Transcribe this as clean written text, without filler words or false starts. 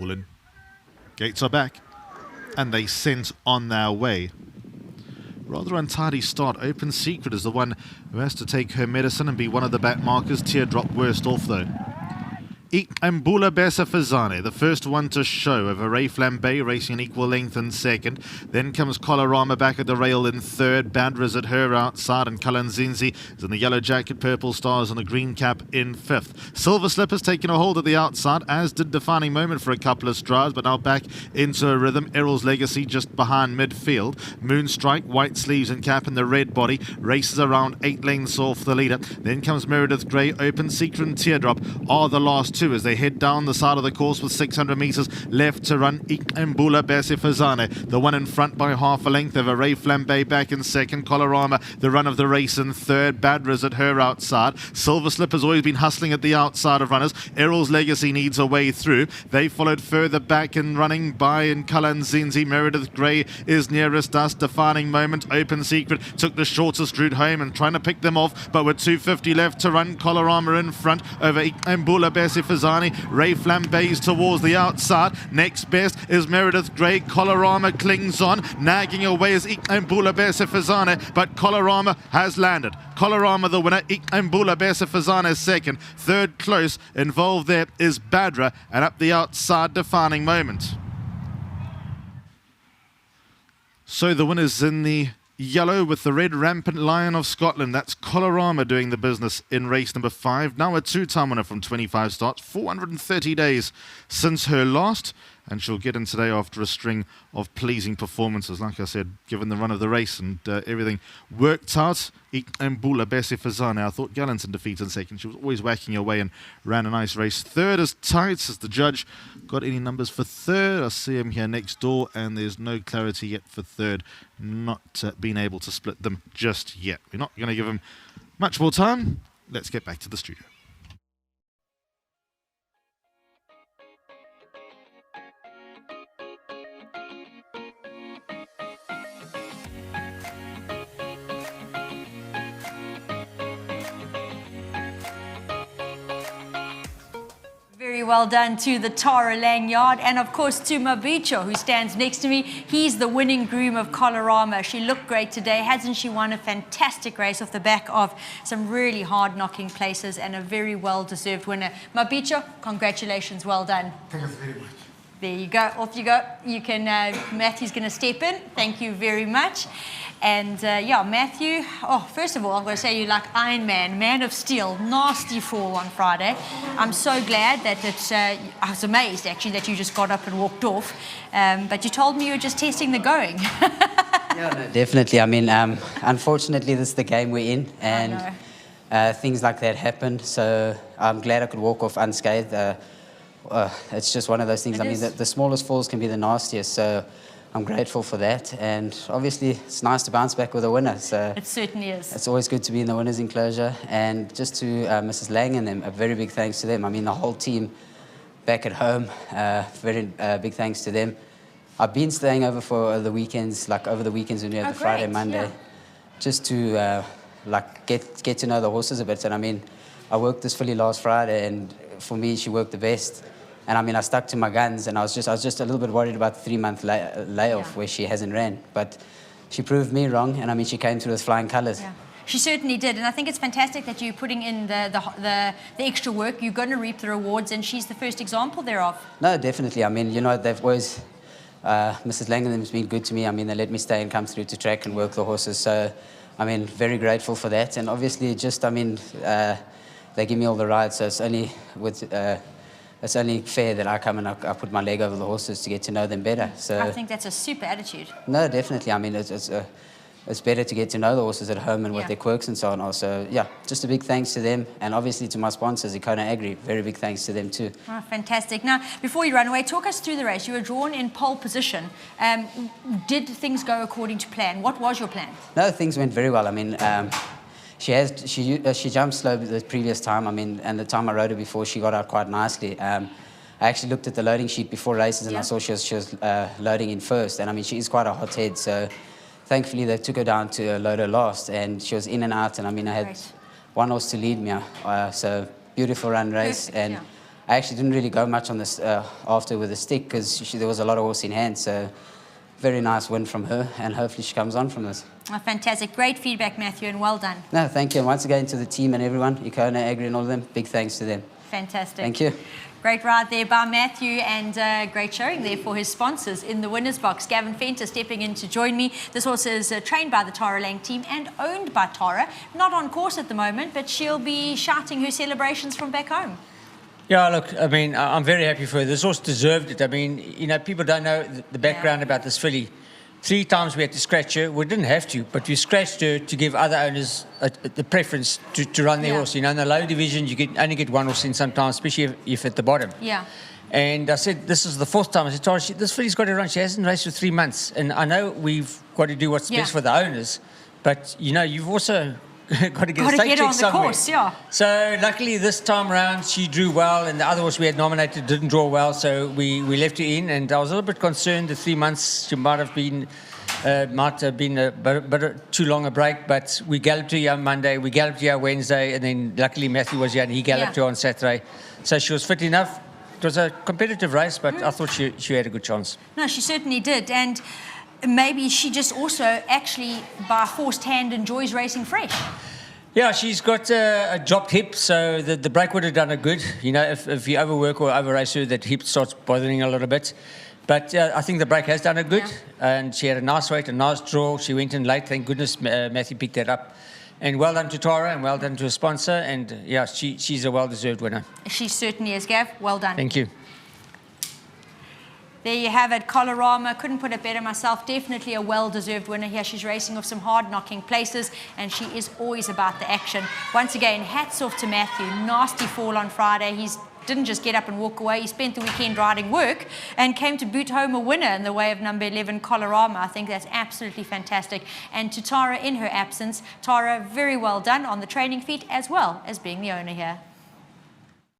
All in. Gates are back. And they sent on their way. Rather untidy start. Open Secret is the one who has to take her medicine and be one of the back markers. Teardrop worst off though. Mbula Besa Fazane, the first one to show, over Ray Flambe racing an equal length in second. Then comes Colorama back at the rail in third. Badra's at her outside, and Kalanzinzi is in the yellow jacket, purple stars and the green cap in fifth. Silver Slipper's taking a hold at the outside, as did Defining Moment for a couple of strides, but now back into a rhythm. Errol's Legacy just behind midfield. Moonstrike, white sleeves and cap in the red body, races around 8 lengths off the leader. Then comes Meredith Grey, Open Secret and Teardrop are the last two as they head down the side of the course with 600 metres left to run. Mbula Besifazane, the one in front by half a length over Ray Flambe back in second. Colorama, the run of the race in third. Badra's at her outside. Silver Slipper's always been hustling at the outside of runners. Errol's Legacy needs a way through. They followed further back and running by in Kalanzinzi. Meredith Grey is nearest us. Defining Moment, Open Secret took the shortest route home and trying to pick them off, but with 250 left to run. Colorama in front over Mbula Besifazane. Ray Flambe's towards the outside. Next best is Meredith Grey. Colorama clings on. Nagging away is Mbula Besifazane, but Colorama has landed. Colorama the winner. Mbula Besifazane second. Third close. Involved there is Badra, and up the outside Defining Moment. So the winners in the yellow with the red rampant lion of Scotland. That's Colorama doing the business in race number 5. Now a 2-time winner from 25 starts, 430 days since her last. And she'll get in today after a string of pleasing performances. Like I said, given the run of the race and everything worked out. Mbula Besifazane, I thought Gallant in defeat in second. She was always whacking away and ran a nice race. Third is tight as the judge. Got any numbers for third? I see him here next door, and there's no clarity yet for third. Not being able to split them just yet. We're not going to give him much more time. Let's get back to the studio. Very well done to the Tara Lanyard, and of course to Mabicho, who stands next to me. He's the winning groom of Colorama. She looked great today. Hasn't she won a fantastic race off the back of some really hard-knocking places, and a very well-deserved winner. Mabicho, congratulations, well done. Thank you very much. There you go, off you go. You can, Matthew's going to step in. Thank you very much. And yeah, Matthew, first of all, I'm going to say you're like Iron Man, man of steel, nasty fall on Friday. I'm so glad that it's, I was amazed actually that you just got up and walked off. But you told me you were just testing the going. Yeah, no, definitely. I mean, unfortunately, this is the game we're in, and things like that happen. So I'm glad I could walk off unscathed. It's just one of those things. I mean, the smallest falls can be the nastiest. So I'm grateful for that, and obviously it's nice to bounce back with a winner. So it certainly is. It's always good to be in the winners' enclosure, and just to Mrs. Lang and them, a very big thanks to them. I mean, the whole team back at home, very big thanks to them. I've been staying over for the weekends, like over the weekends when we have the Friday, Monday, just to like get to know the horses a bit. And I mean, I worked this filly last Friday, and for me, she worked the best. And I mean, I stuck to my guns, and I was just a little bit worried about the 3-month layoff where she hasn't ran. But she proved me wrong, and I mean, she came through with flying colours. Yeah. She certainly did, and I think it's fantastic that you're putting in the extra work. You're going to reap the rewards, and she's the first example thereof. No, definitely. I mean, you know, they've always, Mrs. Langham has been good to me. I mean, they let me stay and come through to track and work the horses. So, I mean, very grateful for that. And obviously, just, I mean, they give me all the rides, so it's only with... it's only fair that I come and I put my leg over the horses to get to know them better. So I think that's a super attitude. No, definitely. I mean, it's better to get to know the horses at home and what their quirks and so on are. So, yeah, just a big thanks to them. And obviously to my sponsors, Icona Agri, very big thanks to them too. Oh, fantastic. Now, before you run away, talk us through the race. You were drawn in pole position. Did things go according to plan? What was your plan? No, things went very well. I mean, she jumped slow the previous time. I mean, and the time I rode her before, she got out quite nicely. I actually looked at the loading sheet before races, and I saw she was loading in first. And I mean, she is quite a hot head, so thankfully they took her down to load her last, and she was in and out. And I mean, I had one horse to lead me, so beautiful run race. Perfect, and I actually didn't really go much on this after with the stick because there was a lot of horse in hand. So very nice win from her, and hopefully she comes on from this. Oh, fantastic. Great feedback, Matthew, and well done. No, thank you. And once again to the team and everyone, Icona, Agri and all of them, big thanks to them. Fantastic. Thank you. Great ride there by Matthew, and great showing there for his sponsors in the winner's box. Gavin Fenter stepping in to join me. This horse is trained by the Tara Lang team and owned by Tara. Not on course at the moment, but she'll be shouting her celebrations from back home. Yeah, look, I mean, I'm very happy for her. This horse deserved it. I mean, you know, people don't know the background about this filly. 3 times we had to scratch her. We didn't have to, but we scratched her to give other owners the preference to run their horse. You know, in the low division, you only get 1 horse in sometimes, especially if at the bottom. Yeah. And I said, this is the 4th time. I said, Tara, this filly's got to run. She hasn't raced for 3 months. And I know we've got to do what's best for the owners, but, you know, you've also got to get a stake check somewhere. Course, yeah. So luckily this time around she drew well, and the other horse we had nominated didn't draw well, so we left her in. And I was a little bit concerned the 3 months she might have been a bit too long a break, but we galloped her on Monday, we galloped her Wednesday, and then luckily Matthew was here and he galloped her on Saturday, so she was fit enough. It was a competitive race, but I thought she had a good chance. No, she certainly did, and maybe she just also actually by forced hand enjoys racing fresh. Yeah, she's got a dropped hip, so the break would have done her good. You know, if you overwork or over-race her, that hip starts bothering her a little bit. But I think the break has done her good, and she had a nice weight, a nice draw. She went in late, thank goodness Matthew picked that up. And well done to Tara, and well done to her sponsor, and yeah, she's a well-deserved winner. She certainly is, Gav. Well done. Thank you. There you have it, Colorama. Couldn't put it better myself. Definitely a well-deserved winner here. She's racing off some hard-knocking places, and she is always about the action. Once again, hats off to Matthew. Nasty fall on Friday. He didn't just get up and walk away. He spent the weekend riding work and came to boot home a winner in the way of number 11, Colorama. I think that's absolutely fantastic. And to Tara in her absence, Tara, very well done on the training feet as well as being the owner here.